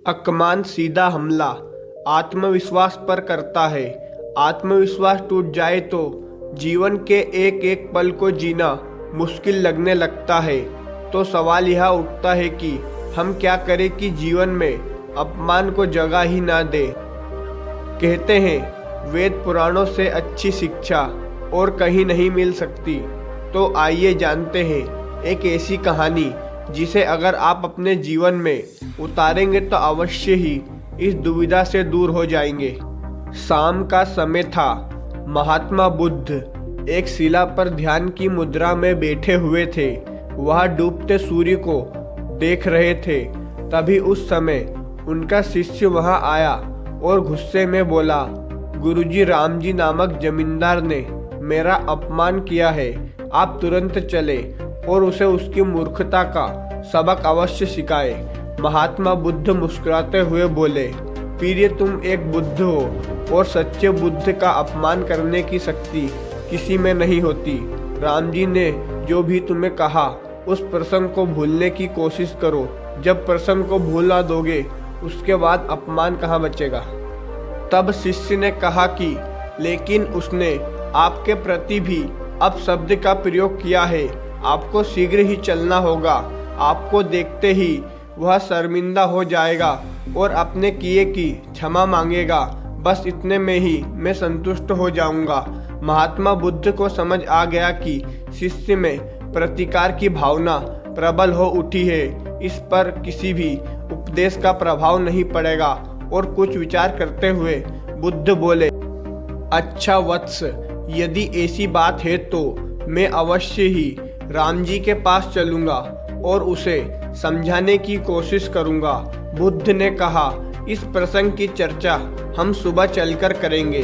अकमान सीधा हमला आत्मविश्वास पर करता है। आत्मविश्वास टूट जाए तो जीवन के एक एक पल को जीना मुश्किल लगने लगता है। तो सवाल यह उठता है कि हम क्या करें कि जीवन में अपमान को जगह ही ना दे। कहते हैं वेद पुराणों से अच्छी शिक्षा और कहीं नहीं मिल सकती। तो आइए जानते हैं एक ऐसी कहानी जिसे अगर आप अपने जीवन में उतारेंगे तो अवश्य ही इस दुविधा से दूर हो जाएंगे। शाम का समय था। महात्मा बुद्ध एक शिला पर ध्यान की मुद्रा में बैठे हुए थे। वह डूबते सूर्य को देख रहे थे। तभी उस समय उनका शिष्य वहां आया और गुस्से में बोला, गुरुजी, रामजी नामक जमींदार ने मेरा अपमान किया है। आप तुरंत चले और उसे उसकी मूर्खता का सबक अवश्य सिखाए। महात्मा बुद्ध मुस्कुराते हुए बोले, प्रिय, तुम एक बुद्ध हो और सच्चे बुद्ध का अपमान करने की शक्ति किसी में नहीं होती। रामजी ने जो भी तुम्हें कहा उस प्रसंग को भूलने की कोशिश करो। जब प्रसंग को भूला दोगे उसके बाद अपमान कहाँ बचेगा। तब शिष्य ने कहा कि लेकिन उसने आपके प्रति भी अपशब्द का प्रयोग किया है। आपको शीघ्र ही चलना होगा। आपको देखते ही वह शर्मिंदा हो जाएगा और अपने किए की क्षमा मांगेगा। बस इतने में ही मैं संतुष्ट हो जाऊंगा। महात्मा बुद्ध को समझ आ गया कि शिष्य में प्रतिकार की भावना प्रबल हो उठी है। इस पर किसी भी उपदेश का प्रभाव नहीं पड़ेगा और कुछ विचार करते हुए बुद्ध बोले, अच्छा वत्स, यदि ऐसी बात है तो मैं अवश्य ही राम जी के पास चलूंगा और उसे समझाने की कोशिश करूंगा। बुद्ध ने कहा, इस प्रसंग की चर्चा हम सुबह चलकर करेंगे।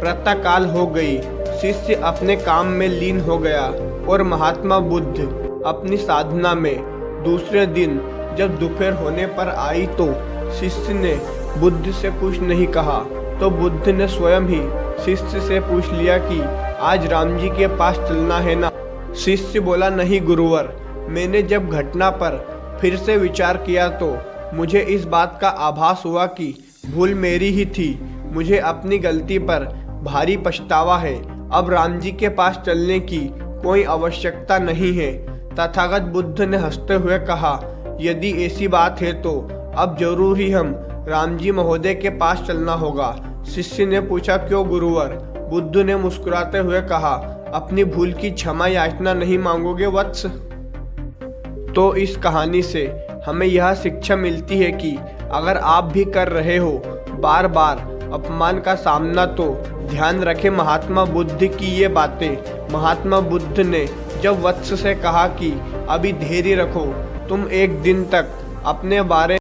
प्रातःकाल हो गई। शिष्य अपने काम में लीन हो गया और महात्मा बुद्ध अपनी साधना में। दूसरे दिन जब दोपहर होने पर आई तो शिष्य ने बुद्ध से कुछ नहीं कहा। तो बुद्ध ने स्वयं ही शिष्य से पूछ लिया कि आज राम जी के पास चलना है ना। शिष्य बोला, नहीं गुरुवर, मैंने जब घटना पर फिर से विचार किया तो मुझे इस बात का आभास हुआ कि भूल मेरी ही थी। मुझे अपनी गलती पर भारी पछतावा है। अब राम जी के पास चलने की कोई आवश्यकता नहीं है। तथागत बुद्ध ने हंसते हुए कहा, यदि ऐसी बात है तो अब जरूर ही हम राम जी महोदय के पास चलना होगा। शिष्य ने पूछा, क्यों गुरुवर? बुद्ध ने मुस्कुराते हुए कहा, अपनी भूल की क्षमा याचना नहीं मांगोगे वत्स? तो इस कहानी से हमें यह शिक्षा मिलती है कि अगर आप भी कर रहे हो बार बार अपमान का सामना तो ध्यान रखें महात्मा बुद्ध की ये बातें। महात्मा बुद्ध ने जब वत्स से कहा कि अभी धैर्य रखो, तुम एक दिन तक अपने बारे